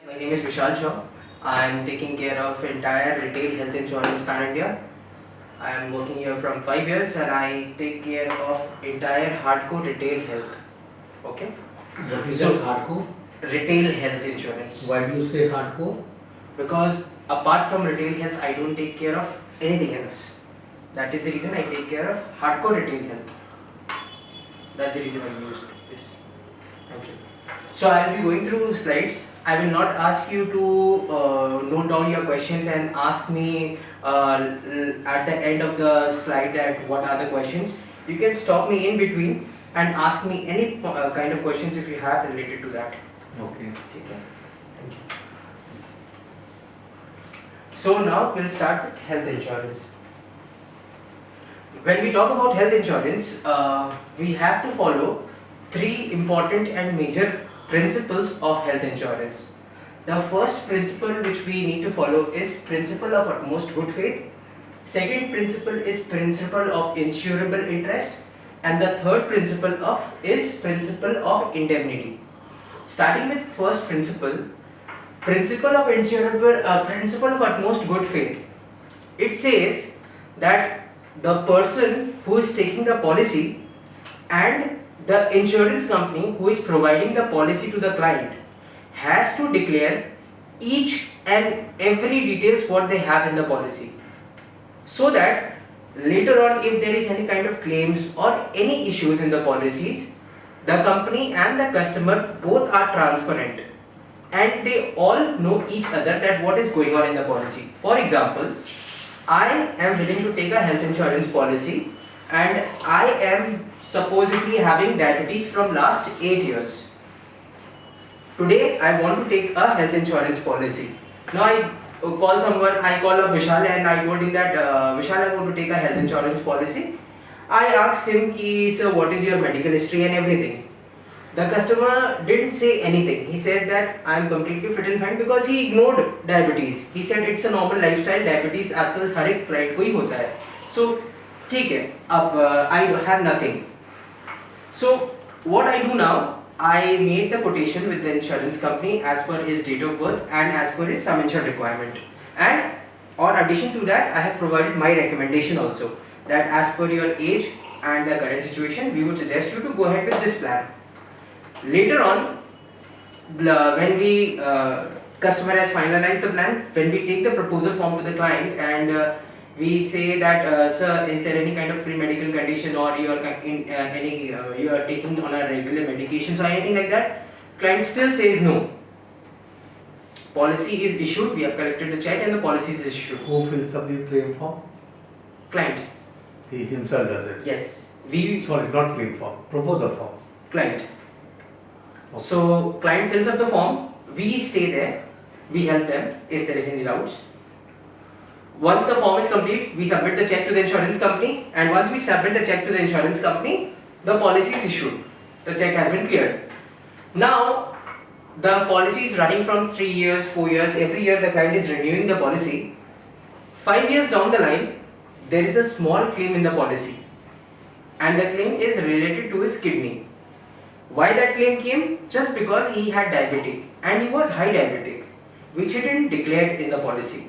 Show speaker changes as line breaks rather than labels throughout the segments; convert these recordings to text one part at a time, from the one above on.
My name is Vishal Shaw. I am taking care of entire retail health insurance pan India. I am working here from 5 years and I take care of entire hardcore retail health. Okay?
What is that hardcore?
Retail health insurance.
Why do you say hardcore?
Because apart from retail health, I don't take care of anything else. That is the reason I take care of hardcore retail health. That's the reason I used this. Thank you. So I'll be going through slides. I will not ask you to note down your questions and ask me at the end of the slide that what are the questions. You can stop me in between and ask me any kind of questions if you have related to that.
Okay.
Take care. Thank you. So now we'll start with health insurance. When we talk about health insurance, we have to follow three important and major principles of health insurance. The first principle which we need to follow is principle of utmost good faith. Second principle is principle of insurable interest, and the third principle is principle of indemnity. Starting with first principle of insurable principle of utmost good faith. It says that the person who is taking the policy and the insurance company who is providing the policy to the client has to declare each and every details what they have in the policy, so that later on if there is any kind of claims or any issues in the policies, the company and the customer both are transparent and they all know each other that what is going on in the policy. For example, I am willing to take a health insurance policy and I am supposedly having diabetes from last 8 years. Today I want to take a health insurance policy. Now I call someone, I call up Vishal and I told him that Vishal, I want to take a health insurance policy. I asked him, sir, what is your medical history and everything. The customer didn't say anything. He said that I am completely fit and fine because he ignored diabetes. He said it's a normal lifestyle. Diabetes आजकल हर एक client को ही होता है. So ठीक है. अब I have nothing. So what I do now, I made the quotation with the insurance company as per his date of birth and as per his sum insured requirement. And on addition to that, I have provided my recommendation also that as per your age and the current situation, we would suggest you to go ahead with this plan. Later on, when we customer has finalized the plan, when we take the proposal form to the client and we say that sir, is there any kind of pre-medical condition or you are you are taking on a regular medications or anything like that, client still says no. Policy is issued, we have collected the check and the policy is issued.
Who fills up the claim form?
Client.
He himself does it.
Yes.
Sorry, not claim form, proposal form.
Client.
Okay.
So client fills up the form, we stay there, we help them if there is any doubts. Once the form is complete, we submit the check to the insurance company, and once we submit the check to the insurance company, the policy is issued. The check has been cleared. Now, the policy is running from 3 years, 4 years, every year the client is renewing the policy. 5 years down the line, there is a small claim in the policy, and the claim is related to his kidney. Why that claim came? Just because he had diabetic and he was high diabetic, which he didn't declare in the policy.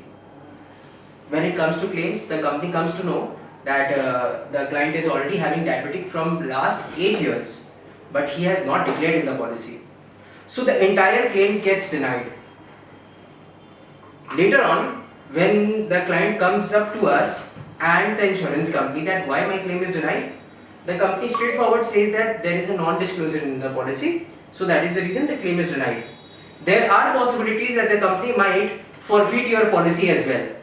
When it comes to claims, the company comes to know that the client is already having diabetic from last 8 years, but he has not declared in the policy. So the entire claim gets denied. Later on, when the client comes up to us and the insurance company that why my claim is denied, the company straightforward says that there is a non-disclosure in the policy, so that is the reason the claim is denied. There are possibilities that the company might forfeit your policy as well.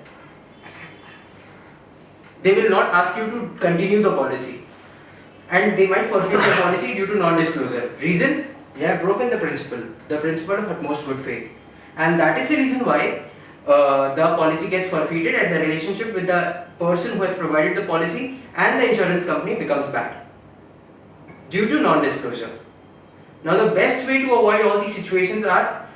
They will not ask you to continue the policy, and they might forfeit your policy due to non-disclosure. Reason? You have broken the principle of utmost good faith, and that is the reason why the policy gets forfeited and the relationship with the person who has provided the policy and the insurance company becomes bad due to non-disclosure. Now the best way to avoid all these situations are,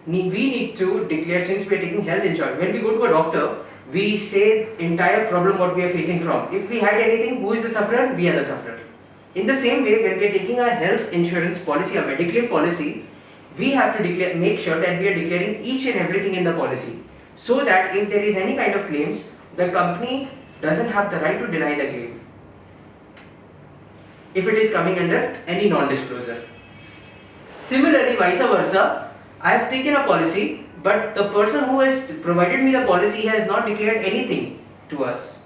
we need to declare, since we are taking health insurance, when we go to a doctor, we say entire problem what we are facing from. If we had anything, who is the sufferer? We are the sufferer. In the same way, when we are taking a health insurance policy, a medical policy, we have to make sure that we are declaring each and everything in the policy, so that if there is any kind of claims, the company doesn't have the right to deny the claim if it is coming under any non-disclosure. Similarly, vice versa, I have taken a policy, but the person who has provided me the policy has not declared anything to us.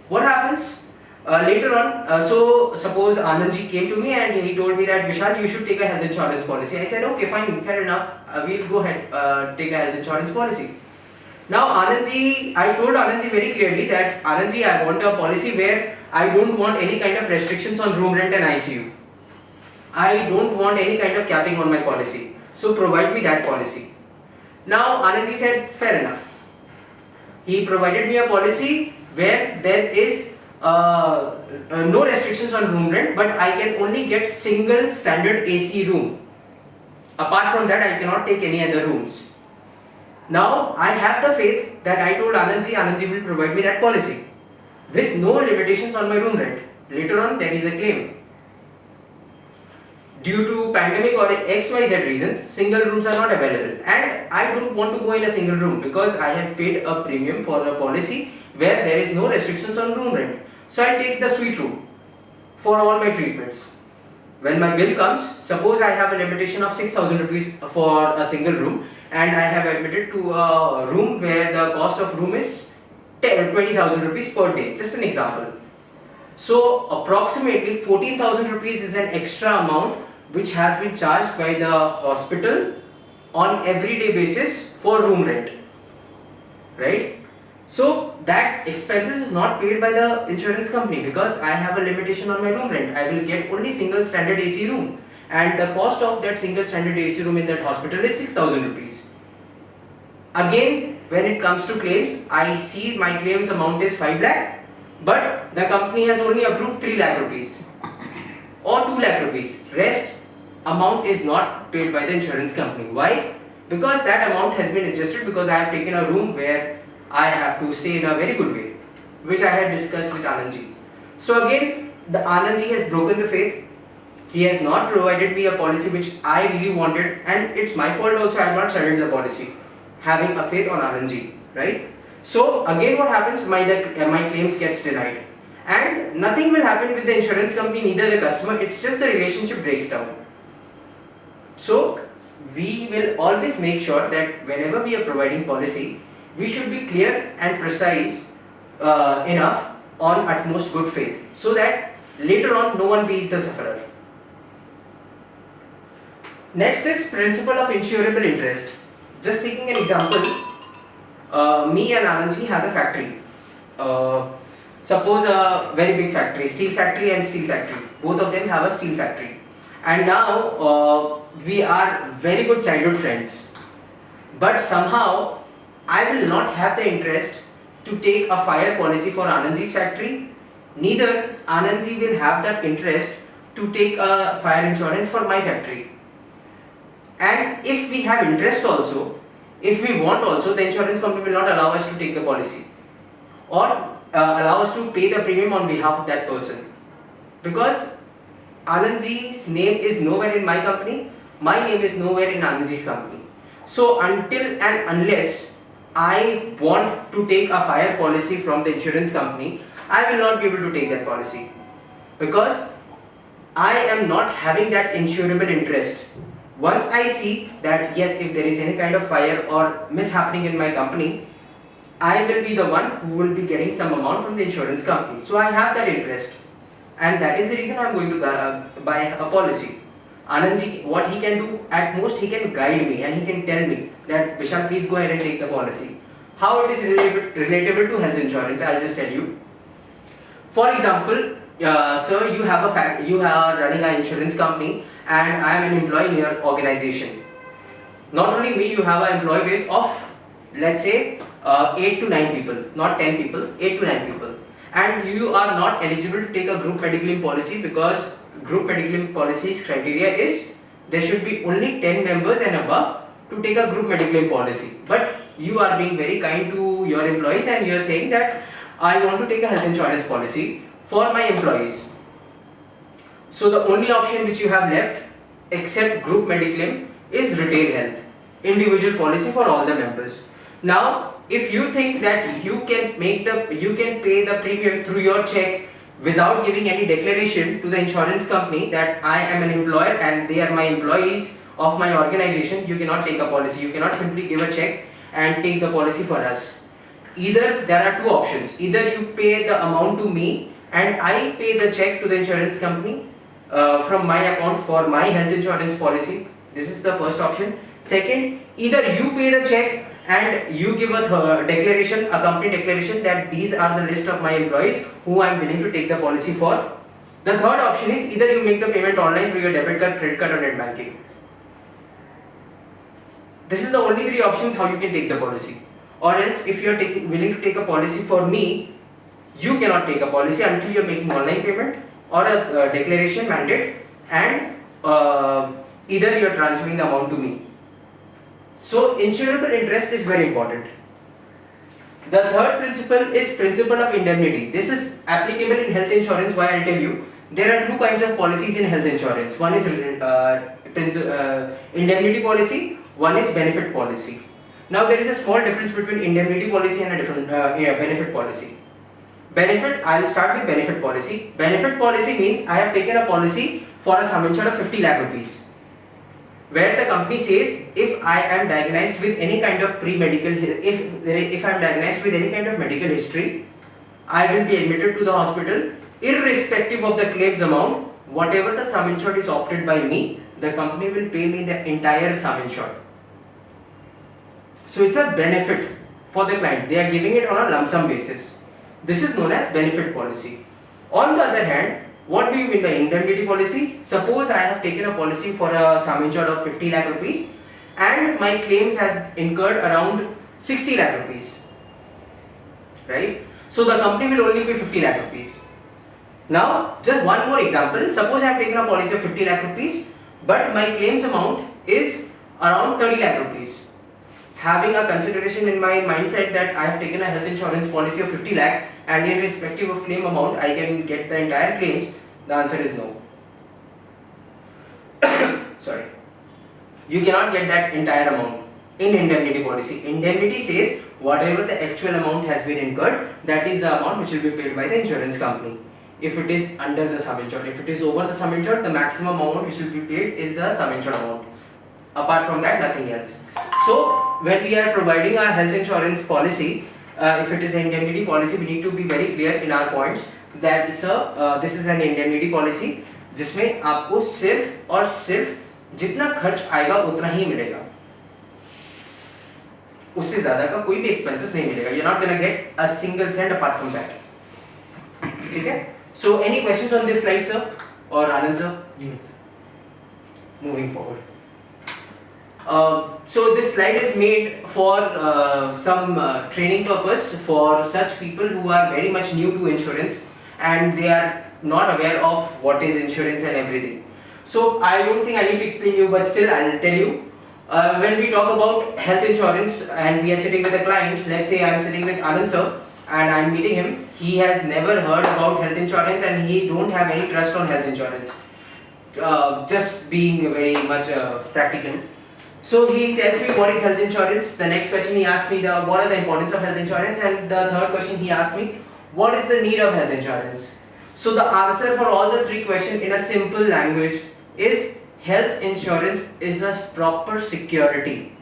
What happens? Later on, so suppose Anandji came to me and he told me that Vishal, you should take a health insurance policy. I said, okay, fine, fair enough, we'll go ahead, take a health insurance policy. Now Anandji, I told Anandji very clearly that Anandji, I want a policy where I don't want any kind of restrictions on room rent and ICU. I don't want any kind of capping on my policy. So provide me that policy. Now Anandji said, fair enough. He provided me a policy where there is no restrictions on room rent, but I can only get single standard AC room. Apart from that, I cannot take any other rooms. Now I have the faith that I told Anandji, Anandji will provide me that policy with no limitations on my room rent. Later on, there is a claim. Due to pandemic or XYZ reasons, single rooms are not available, and I don't want to go in a single room because I have paid a premium for a policy where there is no restrictions on room rent. So I take the suite room for all my treatments. When my bill comes, suppose I have a limitation of 6,000 rupees for a single room, and I have admitted to a room where the cost of room is 20,000 rupees per day, just an example. So approximately 14,000 rupees is an extra amount which has been charged by the hospital on everyday basis for room rent, right? So that expenses is not paid by the insurance company because I have a limitation on my room rent. I will get only single standard AC room, and the cost of that single standard AC room in that hospital is 6,000 rupees. Again, when it comes to claims, I see my claims amount is 5 lakh, but the company has only approved 3 lakh rupees or 2 lakh rupees. Rest amount is not paid by the insurance company. Why? Because that amount has been adjusted because I have taken a room where I have to stay in a very good way, which I had discussed with Anandji. So again, the Anandji has broken the faith. He has not provided me a policy which I really wanted, and it's my fault also. I have not surrendered the policy, having a faith on Anandji, right? So again, what happens? My claims gets denied, and nothing will happen with the insurance company, neither the customer. It's just the relationship breaks down. So we will always make sure that whenever we are providing policy, we should be clear and precise enough on utmost good faith, so that later on no one pays the sufferer. Next is principle of insurable interest. Just taking an example, me and Anandji has a factory. Suppose a very big factory, steel factory and steel factory. Both of them have a steel factory. And now we are very good childhood friends. But somehow I will not have the interest to take a fire policy for Anandji's factory. Neither Anandji will have that interest to take a fire insurance for my factory. And if we have interest also, if we want also, the insurance company will not allow us to take the policy or allow us to pay the premium on behalf of that person, because Anandji's name is nowhere in my company, my name is nowhere in Anandji's company. So until and unless I want to take a fire policy from the insurance company, I will not be able to take that policy, because I am not having that insurable interest. Once I see that yes, if there is any kind of fire or mishappening in my company, I will be the one who will be getting some amount from the insurance company. So I have that interest, and that is the reason I am going to buy a policy. Anandji, what he can do at most, he can guide me and he can tell me that Vishal, please go ahead and take the policy. How it is relatable to health insurance, I'll just tell you. For example, sir, you are running an insurance company and I am an employee in your organization. Not only me, you have an employee base of, let's say, 8 to 9 people, not 10 people, 8 to 9 people. And you are not eligible to take a group medical claim policy, because group medical claim policy's criteria is there should be only 10 members and above to take a group medical claim policy. But you are being very kind to your employees and you are saying that I want to take a health insurance policy for my employees. So the only option which you have left except group medical claim is retail health, individual policy for all the members. Now, if you think that you can pay the premium through your check without giving any declaration to the insurance company that I am an employer and they are my employees of my organization, you cannot take a policy. You cannot simply give a check and take the policy for us. Either there are two options. Either you pay the amount to me and I pay the check to the insurance company from my account for my health insurance policy. This is the first option. Second, either you pay the check and you give a declaration, a company declaration that these are the list of my employees who I am willing to take the policy for. The third option is either you make the payment online through your debit card, credit card or net banking. This is the only three options how you can take the policy. Or else if you are willing to take a policy for me, you cannot take a policy until you are making online payment or a declaration mandate and either you are transferring the amount to me. So insurable interest is very important. The third principle is principle of indemnity. This is applicable in health insurance. Why? I'll tell you. There are two kinds of policies in health insurance. One is indemnity policy, one is benefit policy. Now there is a small difference between indemnity policy and a different benefit policy. I'll start with benefit policy. Benefit policy means I have taken a policy for a sum insured of 50 lakh rupees. Where the company says if I am diagnosed with any kind of pre-medical, if I am diagnosed with any kind of medical history, I will be admitted to the hospital irrespective of the claims amount. Whatever the sum insured is opted by me, the company will pay me the entire sum insured. So it's a benefit for the client. They are giving it on a lump sum basis. This is known as benefit policy. On the other hand, what do you mean by indemnity policy? Suppose I have taken a policy for a sum insured of 50 lakh rupees and my claims has incurred around 60 lakh rupees. Right? So the company will only pay 50 lakh rupees. Now, just one more example. Suppose I have taken a policy of 50 lakh rupees but my claims amount is around 30 lakh rupees. Having a consideration in my mindset that I have taken a health insurance policy of 50 lakh and irrespective of claim amount I can get the entire claims, the answer is no. Sorry. You cannot get that entire amount in indemnity policy. Indemnity says whatever the actual amount has been incurred, that is the amount which will be paid by the insurance company. If it is under the sum insured, if it is over the sum insured, the maximum amount which will be paid is the sum insured amount. Apart from that, nothing else. So, when we are providing our health insurance policy, if it is an indemnity policy, we need to be very clear in our points that this is an indemnity policy जिसमें आपको सिर्फ और सिर्फ जितना खर्च आएगा उतना ही मिलेगा, उससे ज़्यादा का कोई भी expenses नहीं मिलेगा. You're not gonna get a single cent apart from that. ठीक है? So, any questions on this slide, sir, or Anand, sir?
Yes.
Moving forward. So this slide is made for some training purpose for such people who are very much new to insurance and they are not aware of what is insurance and everything. So I don't think I need to explain you, but still I will tell you. When we talk about health insurance and we are sitting with a client, let's say I am sitting with Anand sir and I am meeting him. He has never heard about health insurance and he don't have any trust on health insurance. Just being very much practical. So he tells me what is health insurance. The next question he asks me what are the importance of health insurance, and the third question he asked me what is the need of health insurance. So the answer for all the three questions in a simple language is health insurance is a proper security.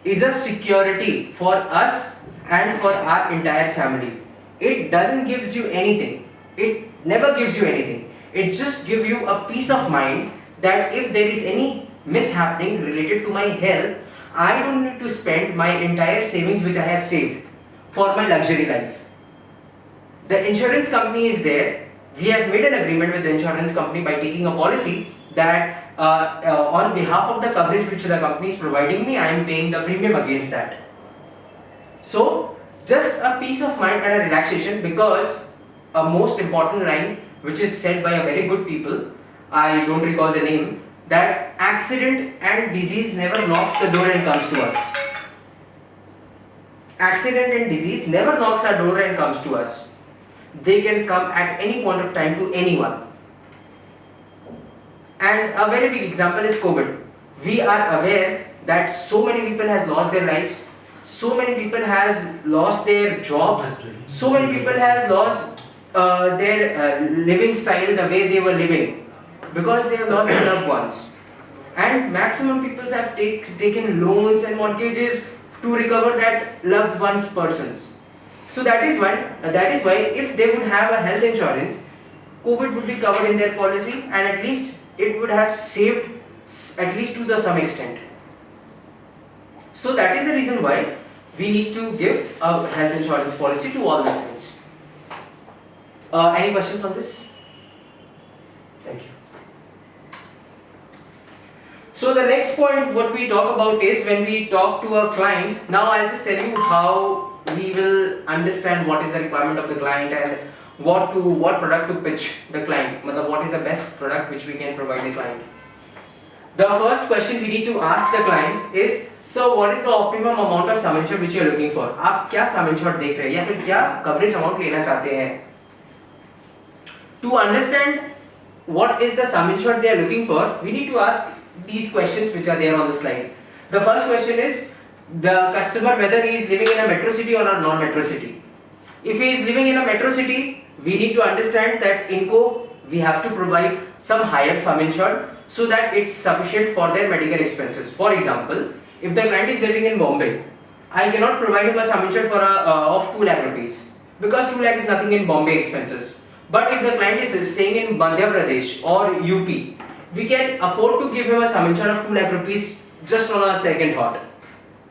Is a security for us and for our entire family. It doesn't gives you anything. It never gives you anything. It just gives you a peace of mind that if there is any mishappening related to my health, I don't need to spend my entire savings which I have saved for my luxury life. The insurance company is there. We have made an agreement with the insurance company by taking a policy that on behalf of the coverage which the company is providing me, I am paying the premium against that. So just a peace of mind and a relaxation, because a most important line which is said by a very good people, I don't recall the name, that accident and disease never knocks the door and comes to us. Accident and disease never knocks our door and comes to us. They can come at any point of time to anyone. And a very big example is COVID. we are aware that so many people has lost their lives, so many people has lost their jobs, so many people has lost their living style, the way they were living, because they have lost their loved ones. And maximum people have taken loans and mortgages to recover that loved one's persons. So that is why if they would have a health insurance, COVID would be covered in their policy, and at least it would have saved at least to the some extent. So that is the reason why we need to give a health insurance policy to all the clients. Any questions on this? Thank you. So the next point what we talk about is when we talk to a client. Now I'll just tell you how we will understand what is the requirement of the client and what product to pitch the client. What is the best product which we can provide the client. The first question we need to ask the client is, so what is the optimum amount of sum insured which you are looking for? आप क्या sum insured देख रहे हैं या फिर क्या coverage amount लेना चाहते हैं? To understand what is the sum insured they are looking for, we need to ask these questions which are there on the slide. The first question is the customer whether he is living in a metro city or a non-metro city. If he is living in a metro city, we need to understand that INCO we have to provide some higher sum insured so that it's sufficient for their medical expenses. For example, if the client is living in Bombay, I cannot provide him a sum insured for of 2 lakh rupees because 2 lakh is nothing in Bombay expenses. But if the client is staying in Madhya Pradesh or UP, we can afford to give him a sum insured of 2 lakh rupees just on a second thought,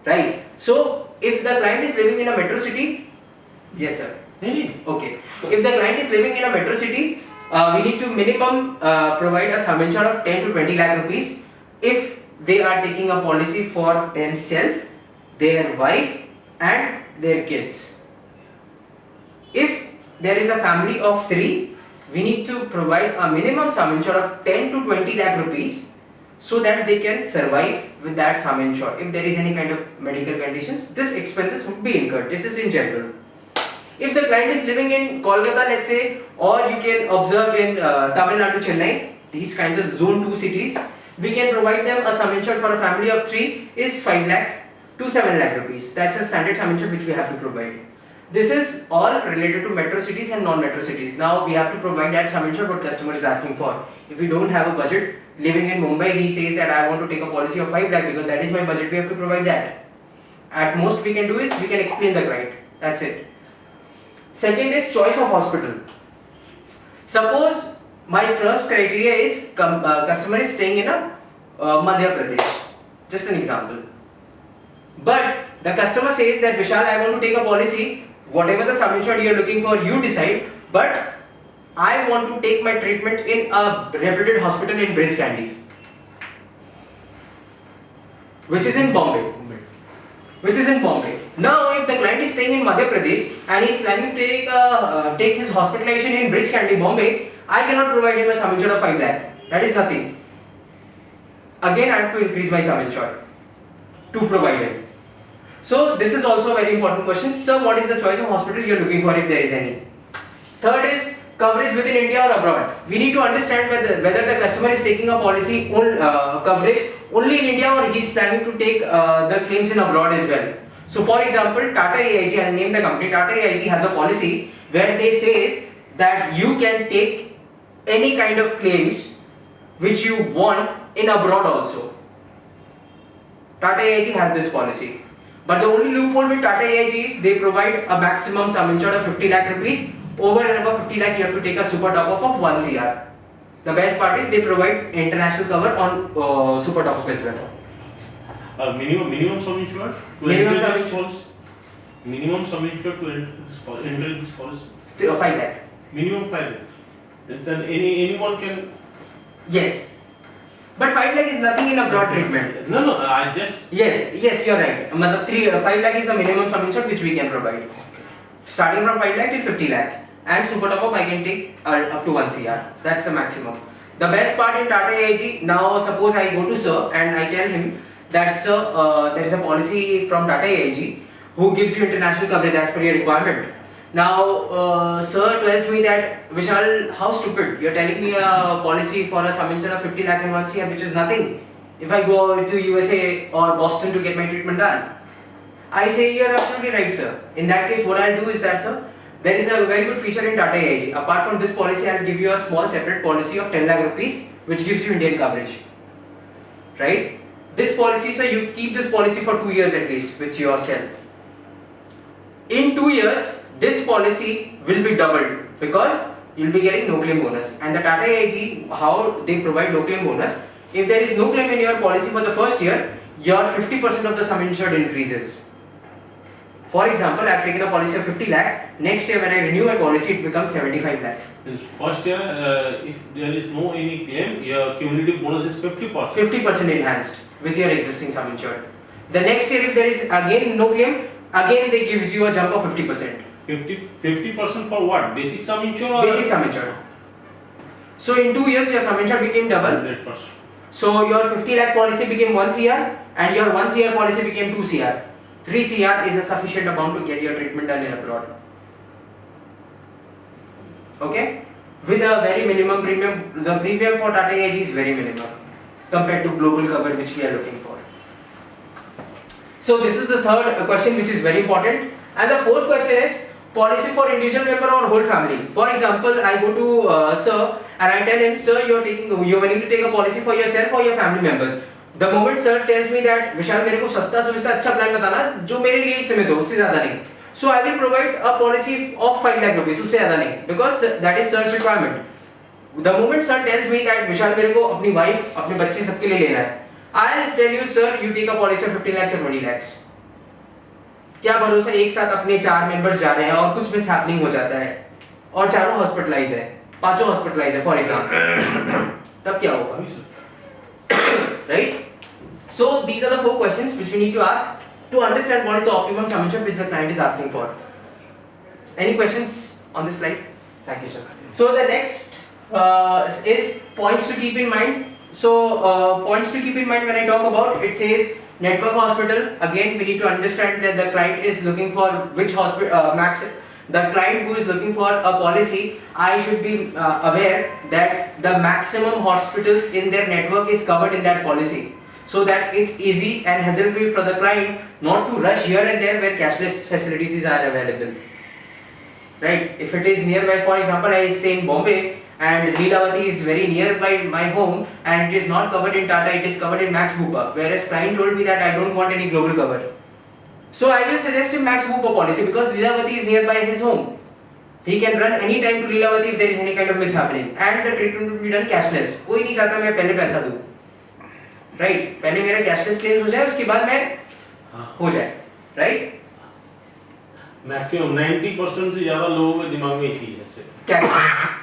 right? So if the client is living in a metro city, yes sir. Okay. If the client is living in a metro city, we need to minimum provide a sum insured of 10 to 20 lakh rupees if they are taking a policy for themselves, their wife and their kids. If there is a family of 3, we need to provide a minimum sum insured of 10 to 20 lakh rupees so that they can survive with that sum insured. If there is any kind of medical conditions, this expenses would be incurred. This is in general. If the client is living in Kolkata, let's say, or you can observe in Tamil Nadu, Chennai, these kinds of zone 2 cities, we can provide them a sum insured for a family of 3 is 5 lakh to 7 lakh rupees. That's a standard sum insured which we have to provide. This is all related to metro cities and non-metro cities. Now we have to provide that sum insured what customer is asking for. If we don't have a budget, living in Mumbai, he says that I want to take a policy of 5 lakh because that is my budget, we have to provide that. At most we can do is we can explain the client. That's it. Second is choice of hospital. Suppose my first criteria is customer is staying in a Madhya Pradesh. Just an example. But the customer says that Vishal, I want to take a policy, whatever the sum insured you are looking for, you decide. But I want to take my treatment in a reputed hospital in Bridge Candy, which is in Bombay. Now, if the client is staying in Madhya Pradesh and he is planning to take his hospitalization in Bridge Candy, Bombay, I cannot provide him a sum insured of 5 lakh. That is nothing. Again, I have to increase my sum insured to provide him. So, this is also a very important question. Sir, what is the choice of hospital you are looking for if there is any? Third is coverage within India or abroad. We need to understand whether the customer is taking a policy coverage only in India or he is planning to take the claims in abroad as well. So for example, Tata AIG, I will name the company, Tata AIG has a policy where they says that you can take any kind of claims which you want in abroad also. Tata AIG has this policy. But the only loophole with Tata AIG is they provide a maximum sum insured of 50 lakh rupees. Over and above 50 lakh, you have to take a super top up of 1 CR. The best part is they provide international cover on super top up as well.
Minimum sum insured to
Minimum
enter
sum
this
insured.
policy. Minimum sum insured to enter this policy.
5 lakh.
Minimum 5 lakh. Then anyone can.
Yes. But 5 lakh is nothing in abroad treatment.
No, I just.
Yes, you are right. 5 lakh is the minimum sum insured which we can provide. Starting from 5 lakh till 50 lakh. And super top up I can take up to 1 CR. That's the maximum. The best part in Tata AIG, now suppose I go to sir and I tell him that sir, there is a policy from Tata AIG who gives you international coverage as per your requirement. Now sir tells me that Vishal, how stupid, you are telling me a policy for a sum insured of 50 lakh and 1 CR which is nothing. if I go to USA or Boston to get my treatment done? I say you're absolutely right, sir. In that case, what I'll do is that, sir, there is a very good feature in Tata AIG. Apart from this policy, I'll give you a small separate policy of 10 lakh rupees, which gives you Indian coverage. Right? This policy, sir, you keep this policy for 2 years at least with yourself. In 2 years, this policy will be doubled because you'll be getting no claim bonus. And the Tata AIG, how they provide no claim bonus, if there is no claim in your policy for the first year, your 50% of the sum insured increases. For example, I have taken a policy of 50 lakh. Next year, when I renew my policy, it becomes 75 lakh.
In first year, if there is no any claim, your cumulative bonus is 50%.
50% enhanced with your existing sum insured. The next year, if there is again no claim, again they gives you a jump of 50%.
50% for what? Basic sum insured or
Basic sum insured. So in 2 years, your sum insured became double.
100%.
So your 50 lakh policy became 1 CR and your 1 CR policy became 2 CR. 3 CR is a sufficient amount to get your treatment done in abroad. Okay? With a very minimum premium, the premium for Tata AIG is very minimum compared to global cover which we are looking for. So this is the third question which is very important. And the fourth question is policy for individual member or whole family. For example, I go to sir and I tell him, sir, you're willing to take a policy for yourself or your family members. The moment sir tells me that विशाल मेरे को सस्ता सुविधा अच्छा plan बताना जो मेरे लिए सीमित हो उससे ज़्यादा नहीं. So I will provide a policy of 5 lakh rupees उससे ज़्यादा नहीं because that is sir's requirement. The moment sir tells me that विशाल मेरे को अपनी wife अपने बच्चे सबके लिए लेना है, I'll tell you sir you take a policy of 15 lakhs or 20 lakhs. क्या भरोसा एक साथ अपने 4 मेंबर्स जा रहे हैं और कुछ मिस हैपनिंग हो जाता है और चारों हॉस्पिटलाइज है, पांचों हॉस्पिटलाइज है फॉर एग्जांपल, तब क्या होगा? Right? So these are the 4 questions which we need to ask to understand what is the optimum sum insured which the client is asking for. Any questions on this slide? Thank you, sir. So the next is points to keep in mind. So points to keep in mind when I talk about, it says network hospital. Again, we need to understand that the client is looking for which hospital. The client who is looking for a policy, I should be aware that the maximum hospitals in their network is covered in that policy. So that it's easy and hassle-free for the client not to rush here and there where cashless facilities are available. Right? If it is nearby, for example, I stay in Bombay and Leelavati is very nearby my home and it is not covered in Tata, it is covered in Max Bupa. Whereas client told me that I don't want any global cover. So I will suggest him Max Bupa policy because Leelavati is nearby his home. He can run any time to Leelavati if there is any kind of mishappening and the treatment will be done cashless. कोई नहीं चाहता मैं पहले पैसा दूँ. Right? पहले मेरा cashless claims हो जाए उसके बाद मैं हो जाए. Right?
मैक्सिमम 90% से ज़्यादा लोगों के दिमाग में ये चीज़ है.
Cashless.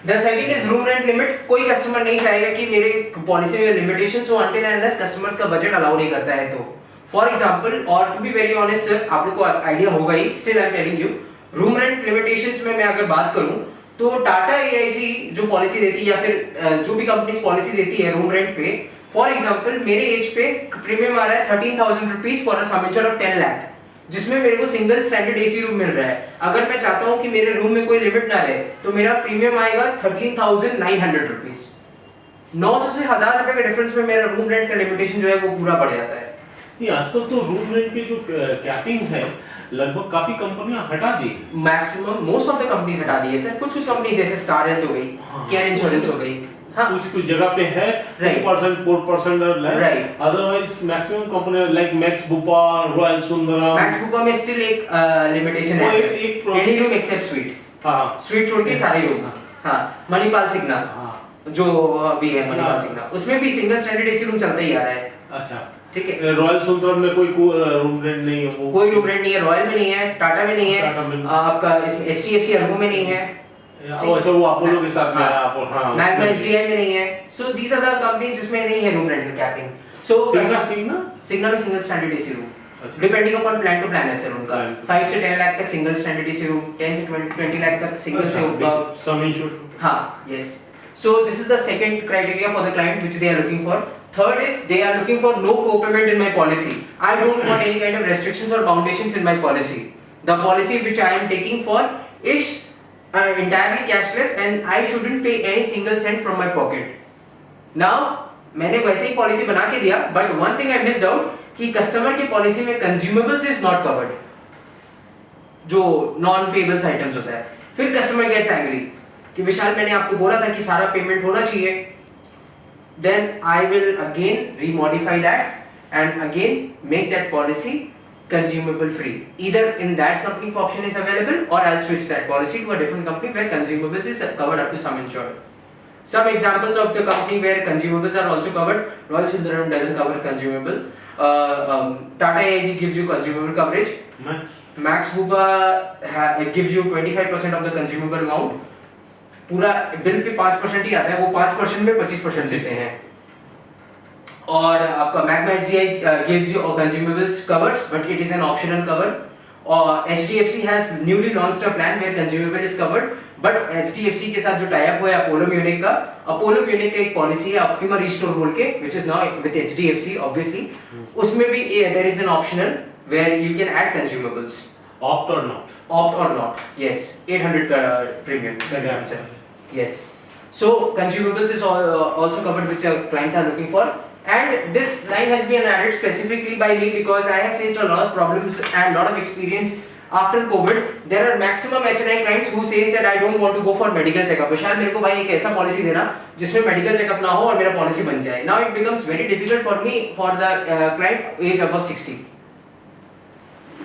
The second is room rent limit. कोई कस्टमर नहीं चाहेगा कि मेरे पॉलिसी में लिमिटेशंस हो until and unless कस्टमर्स का बजट अलाउ नहीं करता है तो. For example, or to be very honest, sir, आप लोग को आइडिया होगा ही. Still I'm telling you, room rent limitations में मैं अगर बात करूँ तो टाटा AIG जो पॉलिसी देती है या फिर जो भी कंपनी पॉलिसी देती है रूम रेंट पे, फॉर एग्जांपल मेरे एज पे प्रीमियम आ रहा है 13,000 rupees for a some insured of 10 lakh, जिसमें मेरे को सिंगल स्टैंडर्ड एसी रूम मिल रहा है. अगर मैं चाहता हूँ कि मेरे रूम में कोई लिमिट ना रहे तो मेरा प्रीमियम आएगा 13,900 रुपीज. 900 से 1000 रुपए के डिफरेंस में मेरा रूम रेंट का लिमिटेशन जो है वो पूरा बढ़ जाता है.
ये आजकल तो रूम रेंट की जो कैपिंग है लगभग काफी कंपनियां हटा दी.
Maximum most of the companies हटा दी है सर. कुछ कंपनीज जैसे स्टार हेल्थ हो गई, केयर इंश्योरेंस हो गई, हाँ
कुछ जगह पे है 2% 4%
right.
Otherwise maximum company like Max Bupa, Royal Sundaram.
Max Bupa में स्टिल एक लिमिटेशन है sir. Any room except suite. हाँ स्वीट छोड़ के सारे रूम. हाँ मणिपाल सिग्ना जो भी है मणिपाल सिग्ना उसमें भी सिंगल स्टैंडर्ड एसी रूम चलता ही आ रहा है.
अच्छा
ठीक है.
रॉयल सुंदरम में कोई रूम रेंट नहीं है. वो
कोई रूम रेंट नहीं है. रॉयल में नहीं है, टाटा में नहीं है, आपका इसमें HDFC अर्गो में नहीं है.
अच्छा वो अपोलो के साथ में है. हाँ
मैग्ना HDI में नहीं है. So these are the companies जिसमें नहीं है रूम रेंट का कैपिंग. सो सिग्ना में single standard AC room depending upon plan to plan है सर उनका. 5 से 10 लाख तक सिंगल स्टैंडर्ड एसी रूम, 10 से 20 लाख तक सिंगल से ऊपर
सम इंश्योर्ड.
हाँ yes. So this is the second criteria for the client which they are looking for. Third is they are looking for no co-payment in my policy. I don't want any kind of restrictions or foundations in my policy. The policy which I am taking for is entirely cashless and I shouldn't pay any single cent from my pocket. Now मैंने वैसे ही policy बना के दिया, but one thing I missed out कि customer की policy में consumables is not covered, जो non pebbles items होता है। फिर कस्टमर गेट्स एंग्री कि विशाल मैंने आपको बोला था कि सारा पेमेंट होना चाहिए। Then I will again remodify that and again make that policy consumable free. Either in that company if option is available, or I'll switch that policy to a different company where consumables is covered up to some insurer. Some examples of the company where consumables are also covered: Royal Sundaram doesn't cover consumable. Tata AIG gives you consumable coverage. Max Bupa it gives you 25% of the consumable amount. पूरा bill pay 5% ही आता है, वो 5% में 25% देते हैं। और आपका Magma HDI gives you consumables cover, but it is an optional cover. और HDFC has newly launched a plan where consumable is covered, but HDFC के साथ जो tie up हुआ है अपोलो म्यूनिक का, अपोलो म्यूनिक का एक पॉलिसी है ऑप्टिमा रिस्टोर बोल के, which is now with HDFC obviously, उसमें भी there is an optional where you can add consumables.
Opt or not?
Opt or not, yes. 800 का premium का answer. Yes. So consumables is also covered, which clients are looking for. And this line has been added specifically by me because I have faced a lot of problems and lot of experience after COVID. There are maximum HNI clients who says that I don't want to go for medical checkup. शायद मेरे को भाई एक ऐसा policy देना जिसमें medical checkup ना हो और मेरा पॉलिसी बन जाए. Now it becomes very difficult for me for the client age above 60.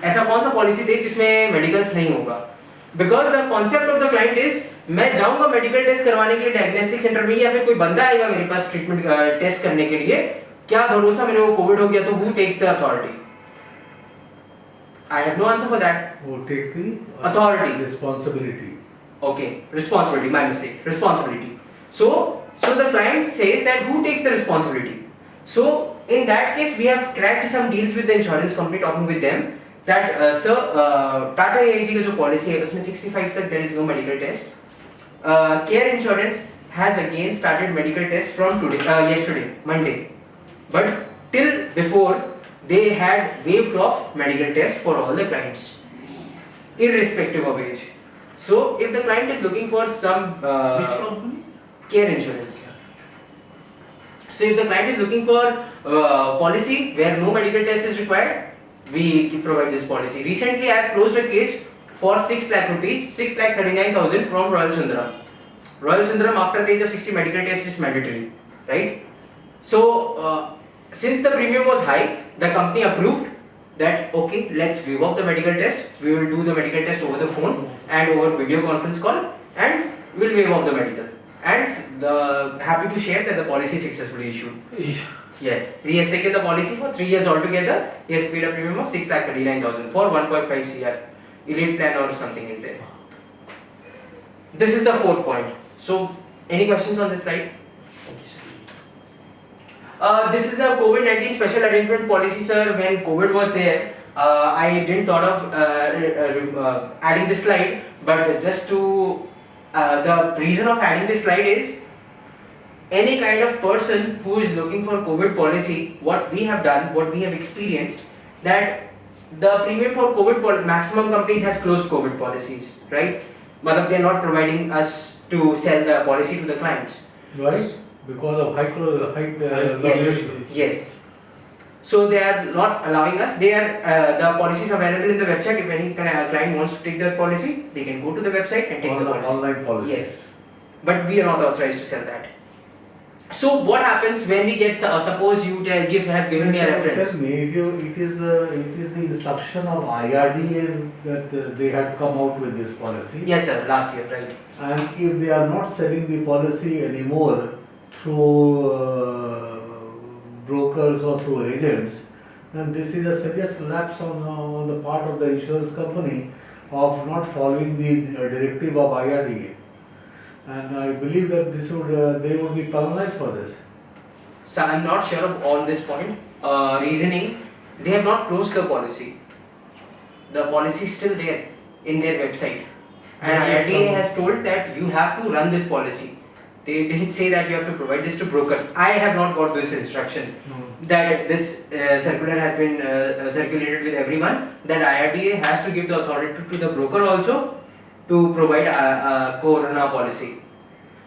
ऐसा कौन सा पॉलिसी दे जिसमें मेडिकल्स नहीं होगा? Because the concept of the client is मैं जाऊंगा मेडिकल टेस्ट करवाने के लिए डायग्नोस्टिक सेंटर में, या फिर कोई बंदा आएगा मेरे पास ट्रीटमेंट टेस्ट करने के लिए, क्या भरोसा मेरे को कोविड हो गया तो who takes the authority? I have no answer for that.
Who takes the
Authority.
responsibility?
Okay, responsibility, my mistake. Responsibility. So the client says that who takes the responsibility? So in that case we have cracked some deals with the insurance company, talking with them that sir, Tata AIG का जो policy है उसमें 65 तक there is no medical test. Care Insurance has again started medical test from yesterday, Monday. But till before they had waived off medical test for all the clients, irrespective of age. So if the client is looking for some
Which company?
Care Insurance. So if the client is looking for policy where no medical test is required, we provide this policy. Recently I have closed a case for 6 lakh rupees, 6,39,000 from Royal Sundaram. Royal Sundaram after the age of 60 medical test is mandatory, right? So since the premium was high, the company approved that okay, let's waive off the medical test. We will do the medical test over the phone and over video conference call, and we'll waive off the medical. And happy to share that the policy is successfully issued. Yes, he has taken the policy for 3 years altogether. He has paid a premium of 6,39,000 for 1.5 CR. Elite plan or something is there. This is the fourth point. So, any questions on this slide? This is a COVID-19 special arrangement policy, sir. When COVID was there, I didn't thought of adding this slide, but just to the reason of adding this slide is any kind of person who is looking for COVID policy, what we have done, what we have experienced, that the premium for COVID maximum companies has closed COVID policies, right? But they are not providing us to sell the policy to the clients.
Right? Because of high
Yes,
valuation.
yes. So they are not allowing us. They are the policies available in the website. If any client wants to take the policy, they can go to the website and take the policy.
Online policy.
Yes, but we are not authorized to sell that. So what happens when we get suppose you have given me a reference?
Tell me, it is the instruction of IRDA that they had come out with this policy.
Yes, sir. Last year, right?
And if they are not selling the policy anymore through brokers or through agents, then this is a serious lapse on the part of the insurance company of not following the directive of IRDA. And I believe that they would be penalized for this.
So I'm not sure on this point. Reasoning, they have not closed the policy. The policy is still there in their website, and IRDA has told that you have to run this policy. They didn't say that you have to provide this to brokers. I have not got this instruction. That this circular has been circulated with everyone, that IRDA has to give the authority to the broker also to provide a corona policy.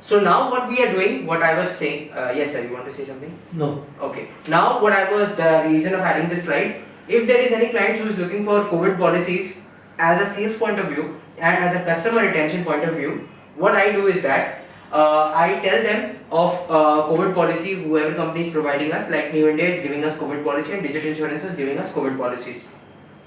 So now what we are doing, what I was saying, yes sir, you want to say something?
No.
Okay. Now what I was, the reason of adding this slide, if there is any client who is looking for COVID policies as a sales point of view and as a customer retention point of view, what I do is that I tell them of COVID policy, whoever company is providing us, like New India is giving us COVID policy and Digit Insurance is giving us COVID policies,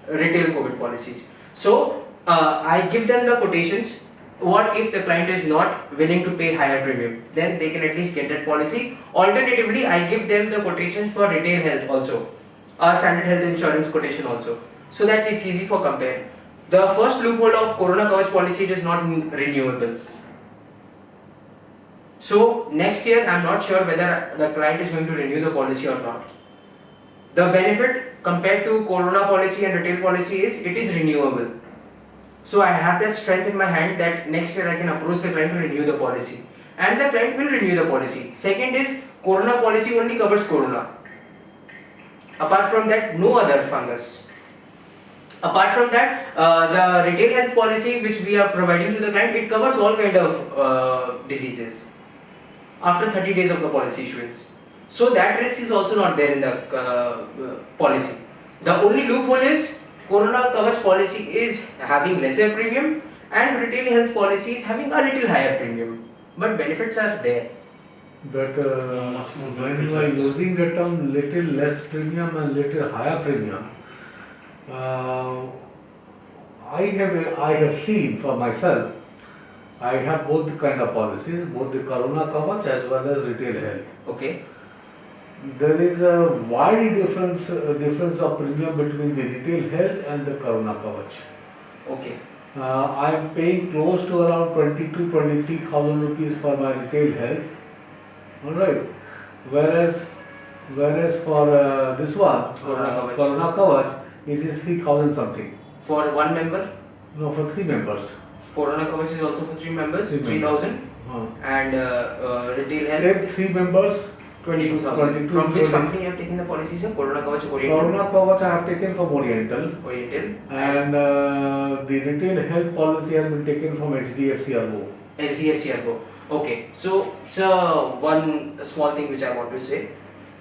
retail COVID policies. So I give them the quotations. What if the client is not willing to pay higher premium? Then they can at least get that policy. Alternatively, I give them the quotations for retail health also, standard health insurance quotation also, so that it's easy for compare. The first loophole of Corona Kavach policy, it is not renewable. So next year, I'm not sure whether the client is going to renew the policy or not. The benefit compared to Corona policy and retail policy is it is renewable. So I have that strength in my hand that next year I can approach the client to renew the policy, and the client will renew the policy. Second is Corona policy only covers Corona. Apart from that, no other fungus. Apart from that, the retail health policy which we are providing to the client, it covers all kind of diseases after 30 days of the policy issuance. So that risk is also not there in the policy. The only loophole is Corona Kavach policy is having lesser premium and retail health policy is having a little higher premium, but benefits are there.
But when you are using the term little less premium and little higher premium, I have seen for myself, I have both the kind of policies, both the Corona Kavach as well as retail health.
Okay.
There is a wide difference of premium between the retail health and the Corona Kavach.
Okay.
I am paying close to around 23,000 rupees for my retail health. Alright. Whereas for this one, Corona Kavach, is 3,000 something.
For one member,
No, for 3 members.
Corona Kavach is also for 3 members,
Three
3,000, and retail health
Same 3 members.
22,000. From which
20.
company you have taken the policies? Corona Kavach Oriental.
Corona Kavach I have taken from Oriental,
Oriental.
and the retail health policy has been taken from HDFC Arbo.
SDFC Arbo. Okay, so one small thing which I want to say,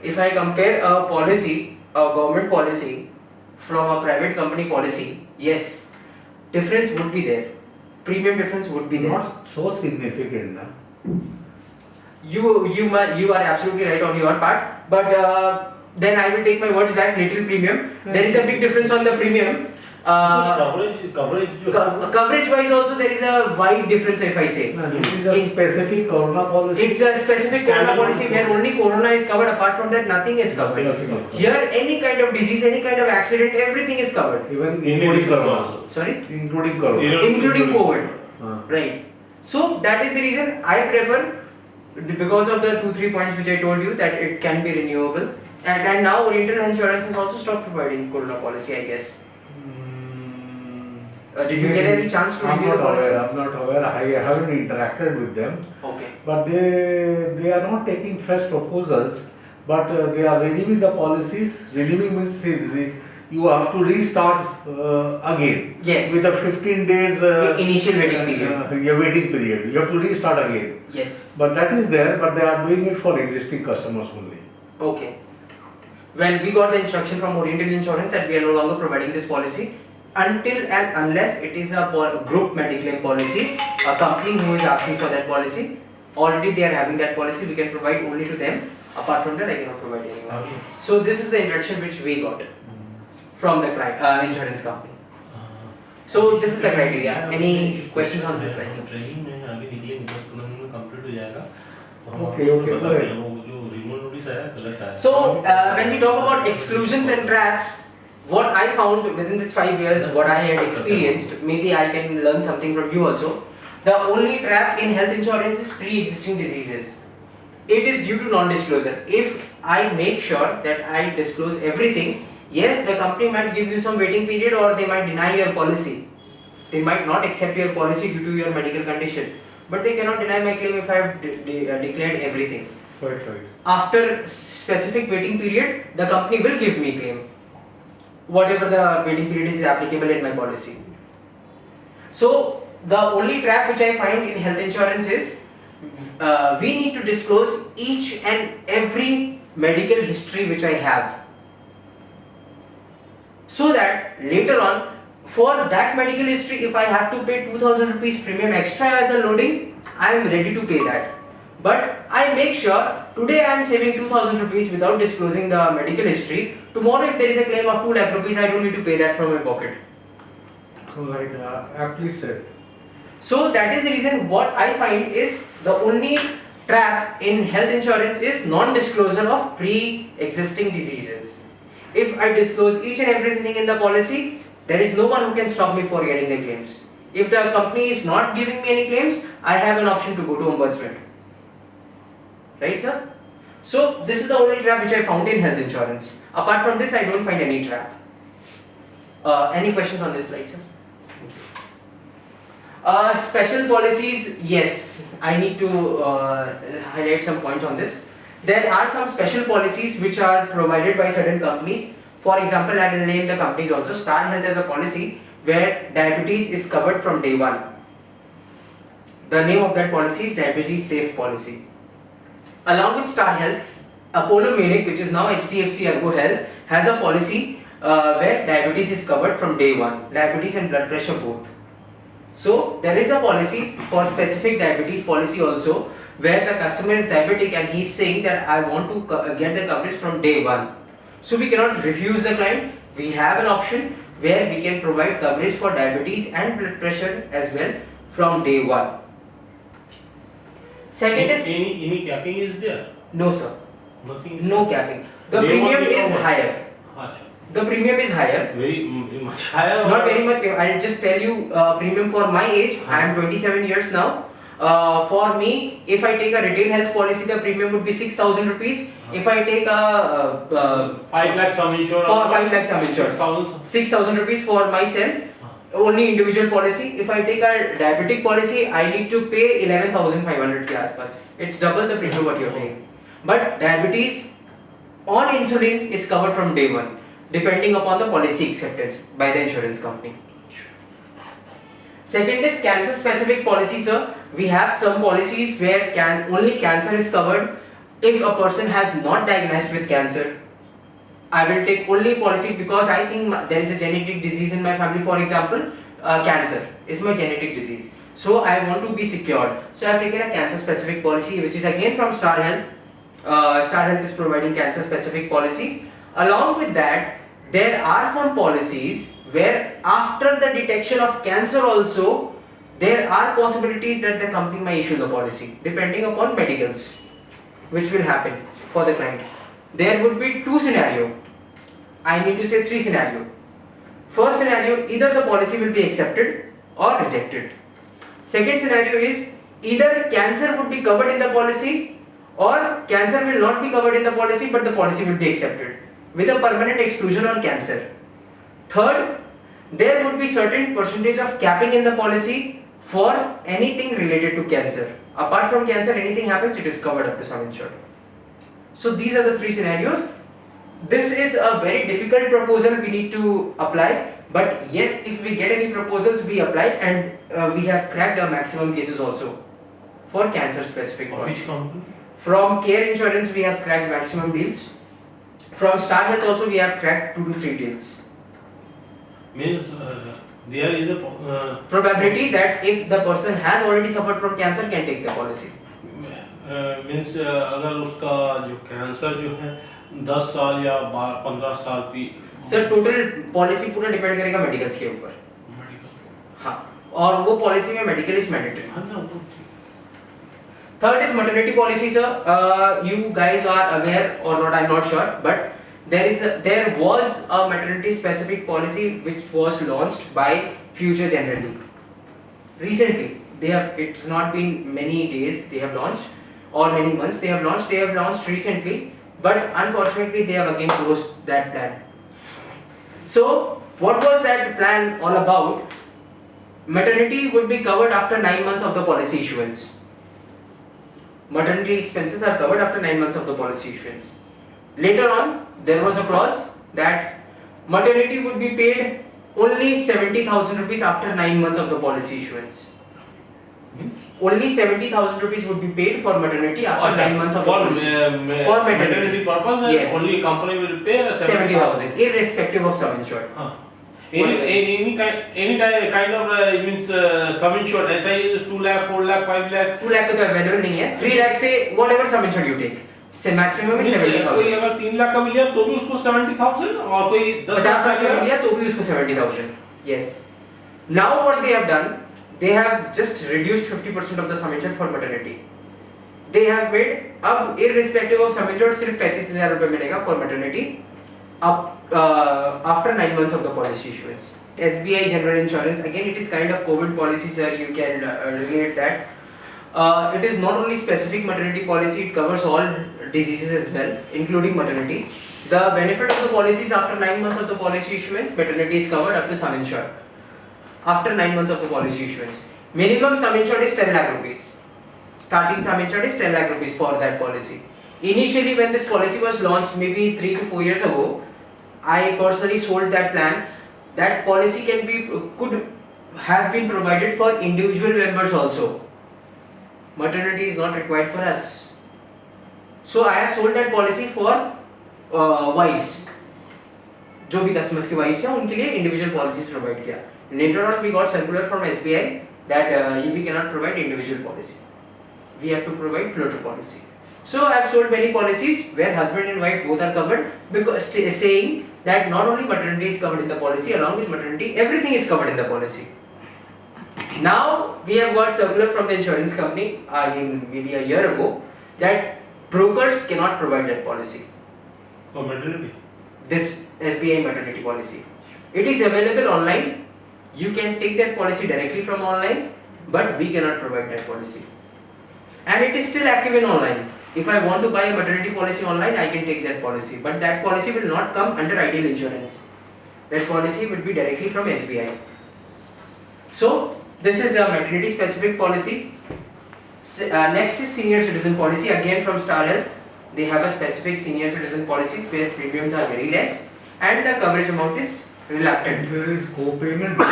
if I compare a policy, a government policy from a private company policy, yes, difference would be there, premium difference would be there.
Not so significant, na?
You are absolutely right on your part, but then I will take my words back. Little premium. There is a big difference on the premium. Coverage wise also there is a wide difference if I say.
No, this is a specific Corona policy.
It's a specific Corona policy where only Corona is covered. Apart from that, nothing is covered.
Nothing is covered.
Here, any kind of disease, any kind of accident, everything is covered.
Even including Corona.
Sorry,
Including Corona.
including COVID.
Uh,
Right. So that is the reason I prefer, because of the 2-3 points which I told you, that it can be renewable. And now Oriental Insurance has also stopped providing Corona policy, I guess. Did you get any chance to
I'm
review
not
the policy?
aware. I'm not aware. I haven't interacted with them.
Okay.
But they are not taking fresh proposals, but they are renewing the policies. Renewing means you have to restart again.
Yes.
With a 15 days
Initial waiting period.
your waiting period. You have to restart again.
Yes.
But that is there, but they are doing it for existing customers only.
Okay. Well, we got the instruction from Oriental Insurance that we are no longer providing this policy until and unless it is a group mediclaim policy, a company who is asking for that policy. Already they are having that policy, we can provide only to them. Apart from that, I cannot provide anyone. So this is the instruction which we got from the client, insurance company. So this is the criteria. Any questions on this line?
Training में आगे निकलेंगे बस तुरंत में complete हो जाएगा तो हम
Okay,
आपको
okay,
बता
go ahead.
देंगे, वो जो रिमूवल नोटिस आया गलत आया
So when we talk about exclusions and traps, what I found within this 5 years, what I had experienced, maybe I can learn something from you also. The only trap in health insurance is pre-existing diseases. It is due to non-disclosure. If I make sure that I disclose everything, yes, the company might give you some waiting period or they might deny your policy. They might not accept your policy due to your medical condition, but they cannot deny my claim if I have declared everything.
Right.
After specific waiting period, the company will give me claim, whatever the waiting period is applicable in my policy. So the only trap which I find in health insurance is we need to disclose each and every medical history which I have, so that later on, for that medical history, if I have to pay 2000 rupees premium extra as a loading, I am ready to pay that. But I make sure today I am saving 2000 rupees without disclosing the medical history. Tomorrow, if there is a claim of 2 lakh rupees, I don't need to pay that from my pocket.
Right, aptly said.
So that is the reason what I find is the only trap in health insurance is non-disclosure of pre-existing diseases. If I disclose each and everything in the policy, there is no one who can stop me for getting the claims. If the company is not giving me any claims, I have an option to go to ombudsman. Right, sir? So this is the only trap which I found in health insurance. Apart from this, I don't find any trap. Any questions on this slide, sir? Special policies, yes, I need to highlight some points on this. There are some special policies which are provided by certain companies. For example, I will name the companies also. Star Health has a policy where diabetes is covered from day one. The name of that policy is Diabetes Safe Policy. Along with Star Health, Apollo Munich, which is now HDFC Ergo Health, has a policy where diabetes is covered from day one. Diabetes and blood pressure both. So there is a policy for specific diabetes policy also, where the customer is diabetic and he is saying that I want to get the coverage from day one. So we cannot refuse the client. We have an option where we can provide coverage for diabetes and blood pressure as well from day one. Second is
any capping is there?
no, sir.
Nothing. Is
No
there?
capping. The
Day one,
premium
day
is
one.
higher.
Acha.
The premium is higher.
Very much higher.
Not very much. I'll just tell you premium for my age. I am 27 years now. For me, if I take a retail health policy, the premium would be 6,000 rupees. If I take a
5 lakh sum insurance.
for 5 lakhs sum insured,
6,000.
6,000 rupees for myself. Only individual policy. If I take a diabetic policy, I need to pay 11,500 ke aaspas. It's double the premium what you're paying. But diabetes on insulin is covered from day one, depending upon the policy acceptance by the insurance company. Second is cancer specific policy, sir. We have some policies where only cancer is covered. If a person has not diagnosed with cancer, I will take only policy because I think there is a genetic disease in my family. For example, cancer is my genetic disease. So I want to be secured. So I have taken a cancer specific policy, which is again from Star Health. Star Health is providing cancer specific policies. Along with that, there are some policies where after the detection of cancer also, there are possibilities that the company may issue the policy depending upon medicals, which will happen for the client. There would be two scenarios. I need to say three scenarios. First scenario, either the policy will be accepted or rejected. Second scenario is either cancer would be covered in the policy or cancer will not be covered in the policy, but the policy will be accepted with a permanent exclusion on cancer. Third, there would be certain percentage of capping in the policy for anything related to cancer. Apart from cancer, anything happens, it is covered up to sum insured. So these are the three scenarios. This is a very difficult proposal we need to apply, but yes, if we get any proposals, we apply, and we have cracked our maximum cases also for cancer specific ones.
Which company?
From Care Insurance, we have cracked maximum deals. From Star Health also, we have cracked 2 to 3 deals.
Means there is a
Probability that if the person has already suffered from cancer, can take the policy.
Means अगर उसका जो cancer जो है 10 साल या 15 साल की
sir total policy पूरा डिपेंड करेगा मेडिकल्स के ऊपर.
मेडिकल
हाँ, और वो पॉलिसी में मेडिकल इज मैंडेटरी.
है ना वो
Third is maternity policy, sir. You guys are aware or not? I'm not sure, but there was a maternity specific policy which was launched by Future Generally. Recently, it's not been many days they have launched or many months they have launched. They have launched recently, but unfortunately they have again closed that plan. So what was that plan all about? Maternity would be covered after 9 months of the policy issuance. Maternity expenses are covered after 9 months of the policy issuance. Later on, there was a clause that maternity would be paid only 70,000 rupees after 9 months of the policy issuance. Only 70,000 rupees would be paid for maternity after 9 months of the
for
policy. For
maternity purpose,
Yes.
only company will pay
70,000, irrespective of sum insured.
Any kind of means sum insured, SI is 2 lakh, 4 lakh, 5 lakh.
2 lakh का तो available नहीं है. 3 lakh से whatever sum insured you take. से maximum is 70,000.
कोई अगर 3 लाख का भी लिया तो भी उसको 70,000 और कोई 10
50 लाख का लिया तो भी उसको 70,000. Yes. Now what they have done, they have just reduced 50% of the sum insured for maternity. They have made अब irrespective of sum insured सिर्फ 35,000 रुपए मिलेगा for maternity up after 9 months of the policy issuance. SBI General Insurance, again it is kind of COVID policy, sir, you can relate that. It is not only specific maternity policy, it covers all diseases as well, including maternity. The benefit of the policy is after 9 months of the policy issuance, maternity is covered up to sum insured. After 9 months of the policy issuance, minimum sum insured is 10 lakh rupees. Starting sum insured is 10 lakh rupees for that policy. Initially, when this policy was launched, maybe 3 to 4 years ago, I personally sold that plan. That policy could have been provided for individual members also. Maternity is not required for us. So I have sold that policy for wives. जो भी customers की wives हैं उनके लिए individual policies provide किया. Later on we got circular from SBI that we cannot provide individual policy. We have to provide floater policy. So I have sold many policies where husband and wife both are covered, because saying that not only maternity is covered in the policy, along with maternity everything is covered in the policy. Now we have got circular from the insurance company, I mean maybe a year ago, that brokers cannot provide that policy.
For maternity?
This SBI maternity policy. It is available online. You can take that policy directly from online, but we cannot provide that policy. And it is still active in online. If I want to buy a maternity policy online, I can take that policy, but that policy will not come under Ideal Insurance. That policy will be directly from SBI. So this is a maternity specific policy. Next is senior citizen policy, again from Star Health. They have a specific senior citizen policies where premiums are very less and the coverage amount is reluctant.
There is co-payment for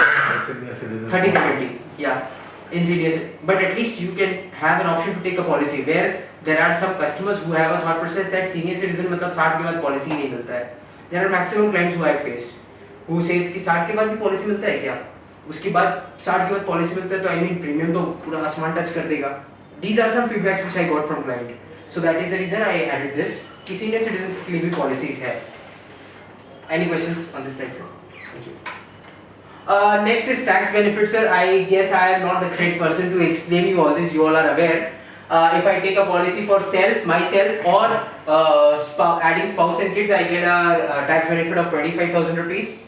senior citizen.
30/70, yeah, in senior citizen. But at least you can have an option to take a policy where there are some customers who have a thought process that senior citizen मतलब 60 के बाद policy नहीं मिलता है. There are maximum clients who I have faced who says कि 60 के बाद भी policy मिलता है क्या? उसके बाद 60 के बाद policy मिलता है तो I mean premium तो पूरा आसमान touch कर देगा. These are some feedbacks which I got from client. So that is the reason I added this कि senior citizens के लिए भी policies है. Any questions on this slide, sir? Thank you. Next is tax benefits, sir. I guess I am not the correct person to explain you all this. You all are aware. If I take a policy for myself, or adding spouse and kids, I get a tax benefit of 25,000 rupees.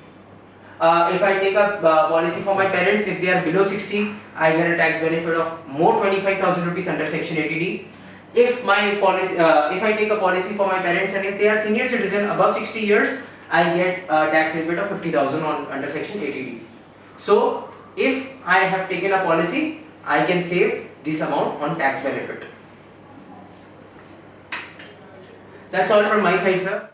If I take a policy for my parents, if they are below 60, I get a tax benefit of more 25,000 rupees under Section 80D. If I take a policy for my parents and if they are senior citizen above 60 years, I get a tax benefit of 50,000 under Section 80D. So if I have taken a policy, I can save this amount on tax benefit. That's all from my side, sir.